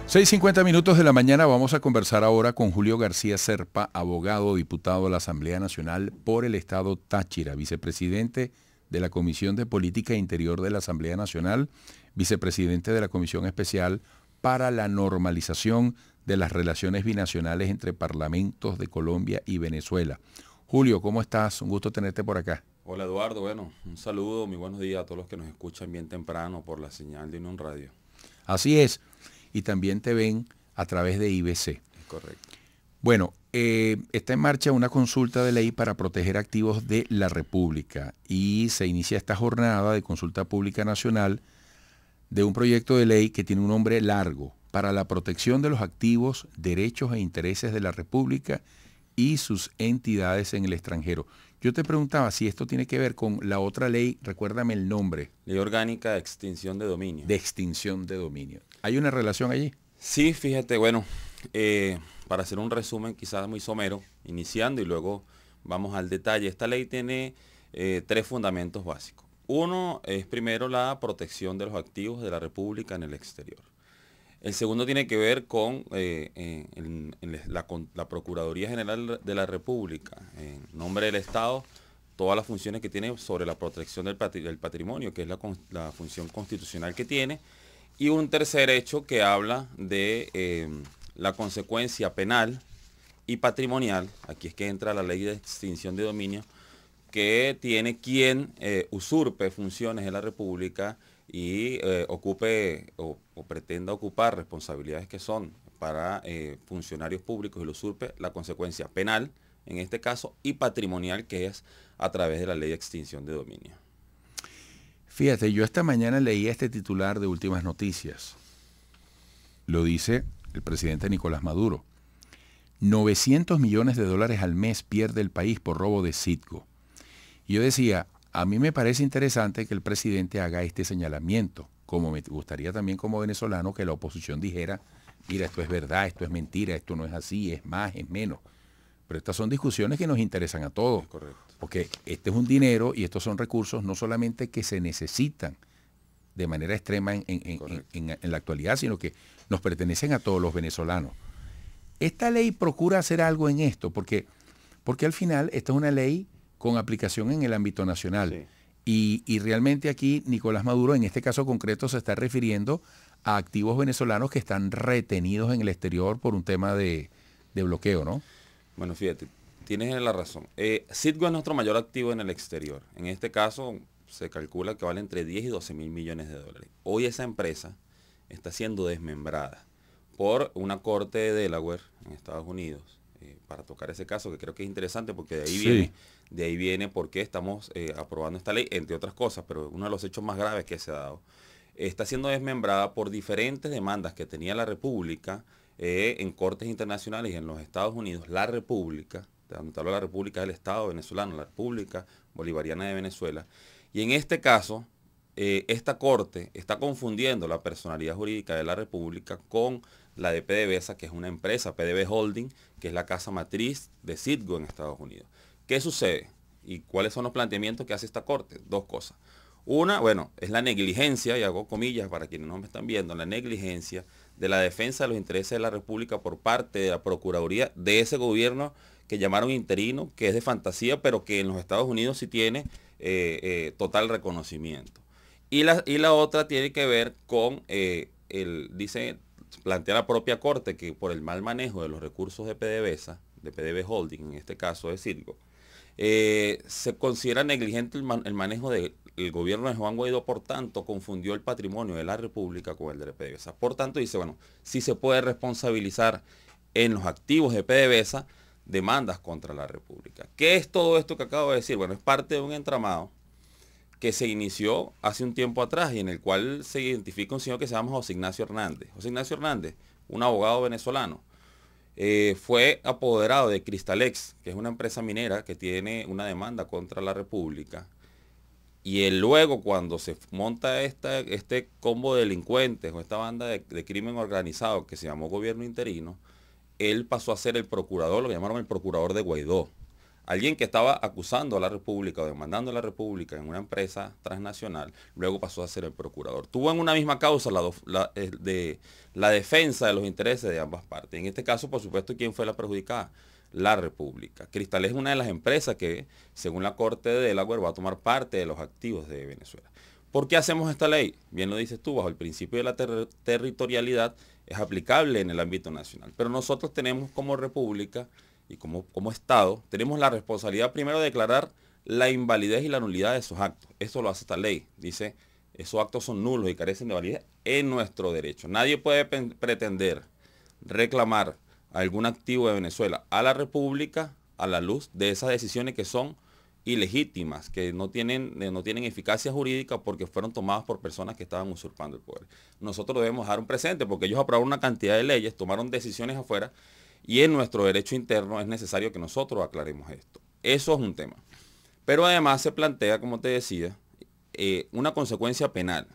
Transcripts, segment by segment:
6:50 de la mañana. Vamos a conversar ahora con Julio García Serpa, abogado, diputado de la Asamblea Nacional por el Estado Táchira, vicepresidente de la Comisión de Política Interior de la Asamblea Nacional, vicepresidente de la Comisión Especial para la Normalización de las Relaciones Binacionales entre Parlamentos de Colombia y Venezuela. Julio, ¿cómo estás? Un gusto tenerte por acá. Hola Eduardo, bueno, un saludo, muy buenos días a todos los que nos escuchan bien temprano por la señal de Unión Radio. Así es, y también te ven a través de IBC. Es correcto. Bueno, está en marcha una consulta de ley para proteger activos de la República y se inicia esta jornada de consulta pública nacional de un proyecto de ley que tiene un nombre largo: para la protección de los activos, derechos e intereses de la República y sus entidades en el extranjero. Yo te preguntaba si esto tiene que ver con la otra ley, recuérdame el nombre. Ley Orgánica de Extinción de Dominio. De extinción de dominio. ¿Hay una relación allí? Sí, fíjate, bueno, para hacer un resumen quizás muy somero, iniciando y luego vamos al detalle. Esta ley tiene tres fundamentos básicos. Uno es primero la protección de los activos de la República en el exterior. El segundo tiene que ver con la Procuraduría General de la República, en nombre del Estado, todas las funciones que tiene sobre la protección del patrimonio, que es la función constitucional que tiene, y un tercer hecho que habla de la consecuencia penal y patrimonial. Aquí es que entra la ley de extinción de dominio, que tiene quien usurpe funciones de la República y ocupe o pretenda ocupar responsabilidades que son para funcionarios públicos y lo usurpe, la consecuencia penal en este caso y patrimonial, que es a través de la ley de extinción de dominio. Fíjate, yo esta mañana leí este titular de Últimas Noticias. Lo dice el presidente Nicolás Maduro. 900 millones de dólares al mes pierde el país por robo de Citgo. Y yo decía, a mí me parece interesante que el presidente haga este señalamiento, como me gustaría también como venezolano que la oposición dijera, mira, esto es verdad, esto es mentira, esto no es así, es más, es menos. Pero estas son discusioes que nos interesan a todos. Correcto. Porque este es un dinero y estos son recursos no solamente que se necesitan de manera extrema en la actualidad, sino que nos pertenecen a todos los venezolanos. Esta ley procura hacer algo en esto, porque al final esta es una ley con aplicación en el ámbito nacional. Sí. Y realmente aquí Nicolás Maduro, en este caso concreto, se está refiriendo a activos venezolanos que están retenidos en el exterior por un tema de bloqueo, ¿no? Bueno, fíjate, tienes la razón. Citgo es nuestro mayor activo en el exterior. En este caso se calcula que vale entre 10 y 12 mil millones de dólares. Hoy esa empresa está siendo desmembrada por una corte de Delaware en Estados Unidos, para tocar ese caso, que creo que es interesante porque de ahí viene por qué estamos aprobando esta ley, entre otras cosas, pero uno de los hechos más graves que se ha dado. Está siendo desmembrada por diferentes demandas que tenía la República en cortes internacionales y en los Estados Unidos. La República, donde te hablo de la República del Estado venezolano, la República Bolivariana de Venezuela, y en este caso, esta corte está confundiendo la personalidad jurídica de la República con la de PDVSA, que es una empresa, PDV Holding, que es la casa matriz de Citgo en Estados Unidos. ¿Qué sucede? ¿Y cuáles son los planteamientos que hace esta corte? Dos cosas. Una, bueno, es la negligencia, y hago comillas para quienes no me están viendo, la negligencia de la defensa de los intereses de la República por parte de la Procuraduría de ese gobierno que llamaron interino, que es de fantasía, pero que en los Estados Unidos sí tiene total reconocimiento. Y la otra tiene que ver con, plantea la propia Corte que por el mal manejo de los recursos de PDVSA, de PDV Holding, en este caso de Citgo, se considera negligente el manejo del gobierno de Juan Guaidó, por tanto confundió el patrimonio de la República con el de PDVSA. Por tanto dice, bueno, sí se puede responsabilizar en los activos de PDVSA demandas contra la República. ¿Qué es todo esto que acabo de decir? Bueno, es parte de un entramado que se inició hace un tiempo atrás y en el cual se identifica un señor que se llama José Ignacio Hernández. José Ignacio Hernández, un abogado venezolano, fue apoderado de Cristalex, que es una empresa minera que tiene una demanda contra la República. Y él luego, cuando se monta este combo de delincuentes o esta banda de crimen organizado que se llamó gobierno interino, él pasó a ser el procurador, lo llamaron el procurador de Guaidó. alguien que estaba acusando a la República o demandando a la República en una empresa transnacional, luego pasó a ser el procurador. Tuvo en una misma causa la defensa de los intereses de ambas partes. En este caso, por supuesto, ¿quién fue la perjudicada? La República. Cristal es una de las empresas que, según la Corte de Delaware, va a tomar parte de los activos de Venezuela. ¿Por qué hacemos esta ley? Bien lo dices tú, bajo el principio de la territorialidad es aplicable en el ámbito nacional. Pero nosotros tenemos como República y como Estado, tenemos la responsabilidad primero de declarar la invalidez y la nulidad de esos actos. Eso lo hace esta ley. Dice, esos actos son nulos y carecen de validez en nuestro derecho. Nadie puede pretender reclamar algún activo de Venezuela a la República a la luz de esas decisiones que son ilegítimas, que no tienen eficacia jurídica porque fueron tomadas por personas que estaban usurpando el poder. Nosotros debemos dar un presente porque ellos aprobaron una cantidad de leyes, tomaron decisiones afuera y en nuestro derecho interno es necesario que nosotros aclaremos esto. Eso es un tema. Pero además se plantea, como te decía, una consecuencia penal.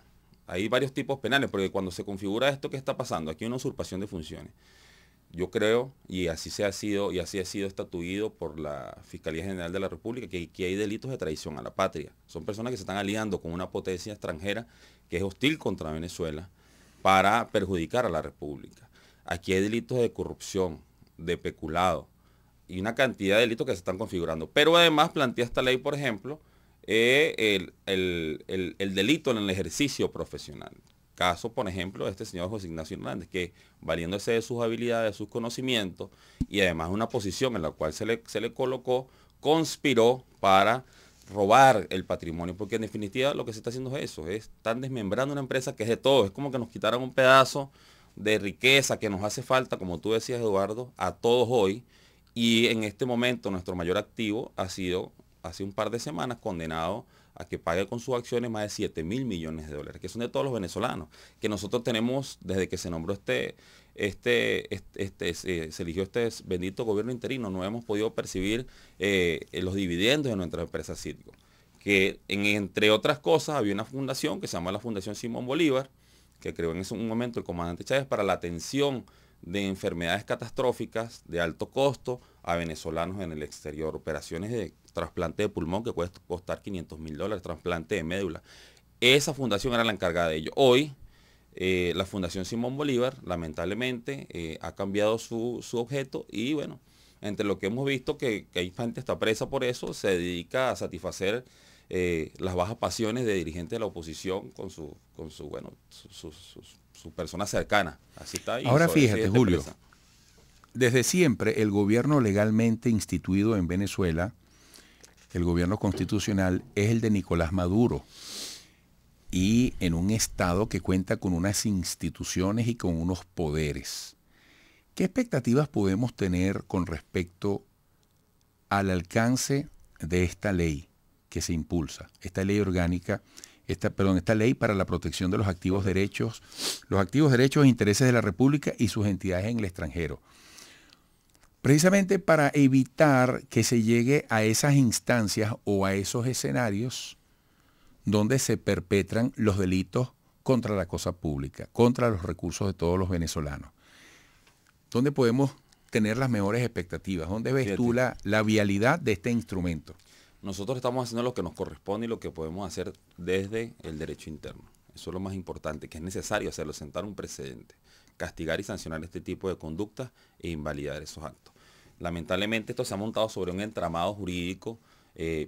Hay varios tipos penales porque cuando se configura esto que está pasando, aquí hay una usurpación de funciones. Yo creo, y así ha sido estatuido por la Fiscalía General de la República, que hay delitos de traición a la patria. Son personas que se están aliando con una potencia extranjera que es hostil contra Venezuela para perjudicar a la República. Aquí hay delitos de corrupción, de peculado y una cantidad de delitos que se están configurando. Pero además plantea esta ley, por ejemplo, el delito en el ejercicio profesional. Caso, por ejemplo, de este señor José Ignacio Hernández, que valiéndose de sus habilidades, de sus conocimientos y además una posición en la cual se le colocó, conspiró para robar el patrimonio, porque en definitiva lo que se está haciendo es eso, están desmembrando una empresa que es de todos, es como que nos quitaran un pedazo de riqueza que nos hace falta, como tú decías, Eduardo, a todos hoy, y en este momento nuestro mayor activo ha sido, hace un par de semanas, condenado a que pague con sus acciones más de 7.000 millones de dólares, que son de todos los venezolanos, que nosotros tenemos desde que se nombró se eligió este bendito gobierno interino, no hemos podido percibir los dividendos de nuestra empresa Citgo, que entre otras cosas había una fundación que se llama la Fundación Simón Bolívar, que creó en ese momento el comandante Chávez para la atención de enfermedades catastróficas de alto costo a venezolanos en el exterior, operaciones de trasplante de pulmón que puede costar $500.000, trasplante de médula. Esa fundación era la encargada de ello. Hoy, la Fundación Simón Bolívar, lamentablemente, ha cambiado su objeto y bueno, entre lo que hemos visto que hay gente que está presa por eso, se dedica a satisfacer las bajas pasiones de dirigentes de la oposición con su persona cercana. Así está. Ahora fíjate, Julio, desde siempre el gobierno legalmente instituido en Venezuela, el gobierno constitucional, es el de Nicolás Maduro. Y en un estado que cuenta con unas instituciones y con unos poderes. ¿Qué expectativas podemos tener con respecto al alcance de esta ley que se impulsa? Esta ley orgánica, esta ley para la protección de los activos derechos e intereses de la República y sus entidades en el extranjero. Precisamente para evitar que se llegue a esas instancias o a esos escenarios donde se perpetran los delitos contra la cosa pública, contra los recursos de todos los venezolanos. ¿Dónde podemos tener las mejores expectativas? ¿Dónde ves tú la vialidad de este instrumento? Nosotros estamos haciendo lo que nos corresponde y lo que podemos hacer desde el derecho interno. Eso es lo más importante, que es necesario hacerlo, sentar un precedente, castigar y sancionar este tipo de conductas e invalidar esos actos. Lamentablemente esto se ha montado sobre un entramado jurídico,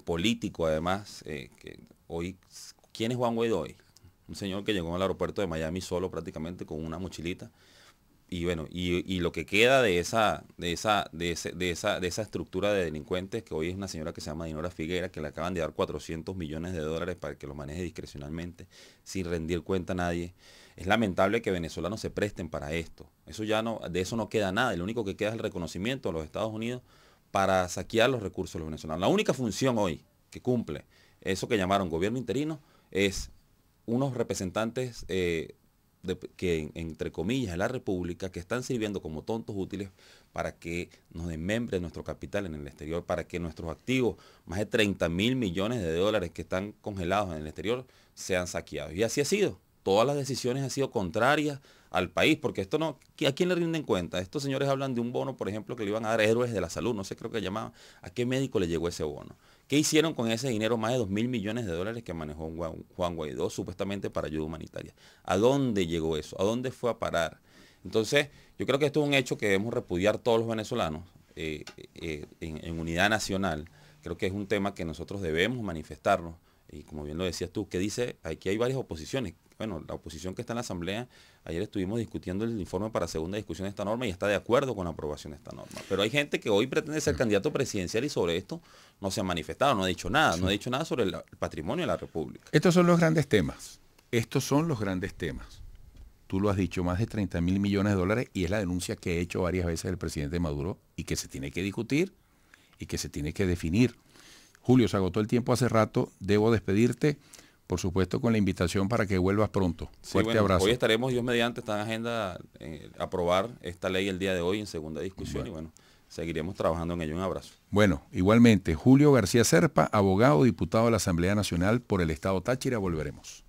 político además, que hoy, ¿quién es Juan Guaidó hoy? Un señor que llegó al aeropuerto de Miami solo prácticamente con una mochilita. Y bueno, y lo que queda de esa estructura de delincuentes, que hoy es una señora que se llama Dinora Figuera, que le acaban de dar $400 millones para que lo maneje discrecionalmente, sin rendir cuenta a nadie. Es lamentable que venezolanos se presten para esto. De eso no queda nada. Lo único que queda es el reconocimiento de los Estados Unidos para saquear los recursos de los venezolanos. La única función hoy que cumple eso que llamaron gobierno interino es unos representantes que, entre comillas, es la República, que están sirviendo como tontos útiles para que nos desmembren nuestro capital en el exterior, para que nuestros activos, más de $30.000 millones que están congelados en el exterior, sean saqueados. Y así ha sido. todas las decisiones han sido contrarias al país, porque esto no, ¿a quién le rinden cuenta? Estos señores hablan de un bono, por ejemplo, que le iban a dar héroes de la salud, no sé, creo que llamaban. ¿A qué médico le llegó ese bono? ¿Qué hicieron con ese dinero? Más de 2.000 millones de dólares que manejó Juan Guaidó, supuestamente para ayuda humanitaria. ¿A dónde llegó eso? ¿A dónde fue a parar? Entonces, yo creo que esto es un hecho que debemos repudiar todos los venezolanos en unidad nacional. Creo que es un tema que nosotros debemos manifestarnos. Y como bien lo decías tú, ¿qué dice? Aquí hay varias oposiciones. Bueno, la oposición que está en la Asamblea, ayer estuvimos discutiendo el informe para segunda discusión de esta norma y está de acuerdo con la aprobación de esta norma. Pero hay gente que hoy pretende ser candidato presidencial y sobre esto no se ha manifestado, no ha dicho nada, no ha dicho nada sobre el patrimonio de la República. Estos son los grandes temas. Estos son los grandes temas. Tú lo has dicho, más de 30.000 millones de dólares, y es la denuncia que ha hecho varias veces el presidente Maduro y que se tiene que discutir y que se tiene que definir. Julio, se agotó el tiempo hace rato, debo despedirte, por supuesto con la invitación para que vuelvas pronto. Fuerte abrazo. Hoy estaremos, Dios mediante, está en agenda aprobar esta ley el día de hoy en segunda discusión. Bueno. Y bueno, seguiremos trabajando en ello. Un abrazo. Bueno, igualmente, Julio García Serpa, abogado, diputado de la Asamblea Nacional por el Estado Táchira, volveremos.